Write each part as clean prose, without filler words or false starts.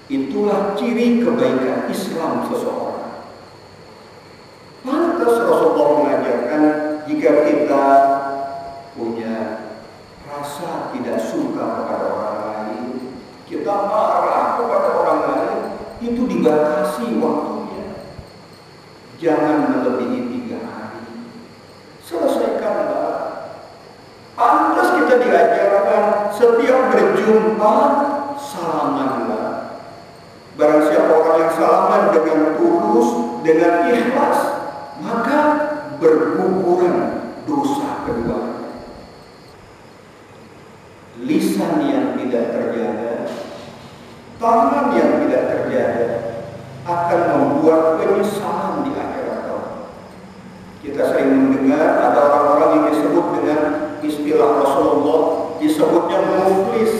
Itulah ciri kebaikan Islam seseorang. Pantas Rasulullah mengajarkan jika kita punya rasa tidak suka kepada orang lain, kita marah kepada orang lain, itu dibatasi waktunya. Jangan melebihi 3 hari. Selesaikanlah. Pantas kita diajarkan setiap berjumpa salamanlah. Barang siapa orang yang salaman dengan tulus, dengan ikhlas, maka berguguran dosa kedua. Lisan yang tidak terjaga, tangan yang tidak terjaga akan membuat penyesalan di akhirat kelak. Kita sering mendengar ada orang-orang yang disebut dengan istilah Rasulullah, disebutnya muflis.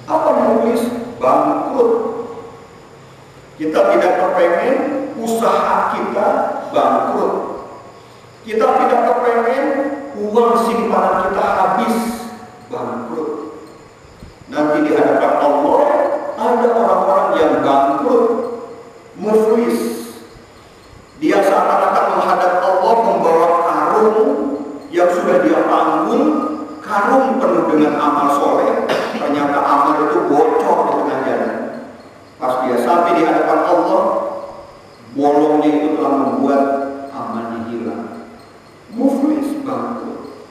Apa muflis? Bangkrut. Kita tidak kepengen usaha kita bangkrut. Kita tidak kepengen uang simpanan kita habis, bangkrut. Nanti di hadapan Allah ada orang-orang yang bangkrut, muflis. Dia seakan-akan menghadap Allah membawa karung yang sudah dia tanggung, karung penuh dengan amal soleh. Ternyata amal itu bocor di tengah jalan. Pas dia sampai di hadapan Allah, bolongnya itu telah membuat amalnya hilang. Muflis, bangkrut.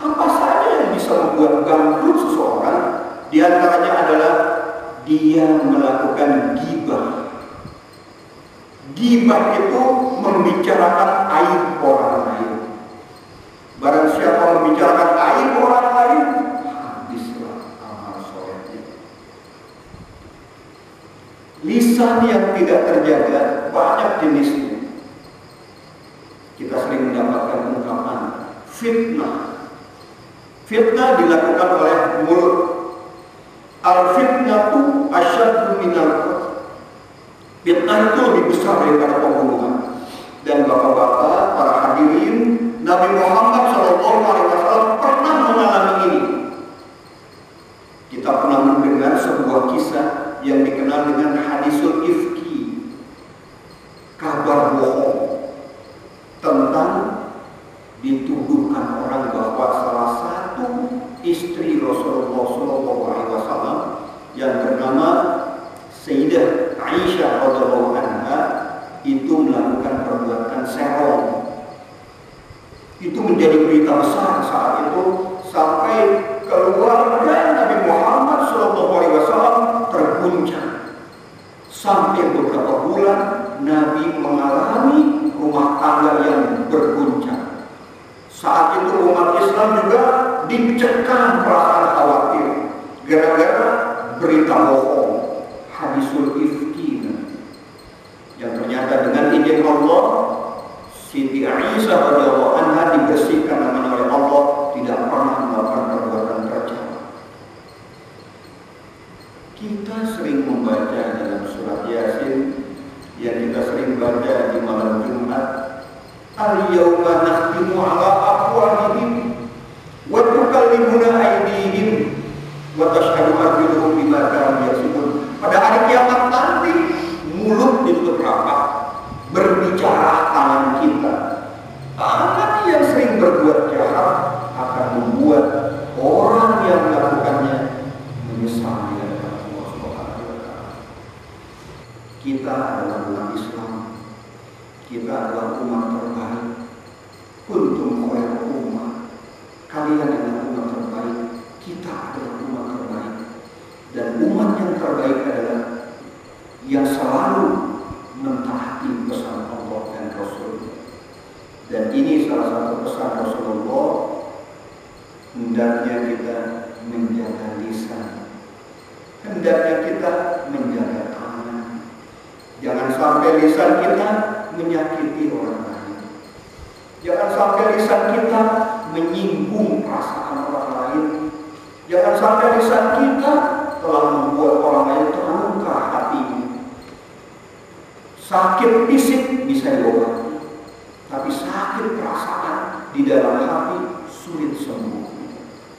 Apa saja yang bisa membuat bangkrut seseorang? Di antaranya adalah dia melakukan ghibah. Ghibah itu membicarakan aib orang lain. Barang siapa membicarakan aib orang lain, habislah amal solehnya. Lisan yang tidak terjaga banyak jenisnya. Kita sering mendapatkan ungkapan fitnah. Fitnah dilakukan oleh mulut. Al-fitnatu asyaddu minal qatl. Fitnah itu lebih besar daripada pembunuhan. Dan bapak-bapak, para hadirin, Nabi Muhammad SAW pernah mengalami ini. Kita pernah mendengar sebuah kisah yang dikenal dengan hadisul ifki, kabar bohong, tentang dituduhkan orang bahwa salah satu istri Rasulullah SAW yang bernama Sayyidah Aisyah radhiyallahu anha itu melakukan perbuatan serong. Itu menjadi berita besar saat itu sampai keluarga Nabi Muhammad SAW terguncang. Sampai beberapa bulan Nabi mengalami rumah tangga yang berguncang. Saat itu umat Islam juga dicekam perasaan khawatir gara-gara berita bohong, hadisul ifki, yang ternyata dengan izin Allah Siti Aisyah radhiyallahu anha dibersihkan namanya oleh Allah, tidak pernah melakukan perbuatan tercela. Kita sering membaca dalam surat Yasin yang kita sering baca di malam Jumat, al-yawma nakhtimu ala afwahihim wa tukallimuna aydihim wa tashhadu arjuluhum bima kanu yaksibun. Pada hari kiamat nanti mulut ditutup rapat, berbicara tangan kita. Tangan yang sering berbuat jahat akan membuat orang yang melakukannya menyesal di hadapan Allah Subhanahu wa Ta'ala. Kita adalah umat Islam. Kita adalah umat terbaik. Kuntum khairu ummah. Kalian adalah umat terbaik. Kita adalah umat terbaik. Dan umat yang terbaik adalah yang selalu mentaati pesan Allah dan Rasul. Dan ini salah satu pesan Rasulullah, hendaknya kita menjaga lisan, hendaknya kita menjaga tangan. Jangan sampai lisan kita menyakiti orang lain. Jangan sampai lisan kita menyinggung perasaan orang lain. Jangan sampai lisan kita telah membuat orang lain terluka hatinya. Sakit fisik bisa diobati, tapi sakit perasaan di dalam hati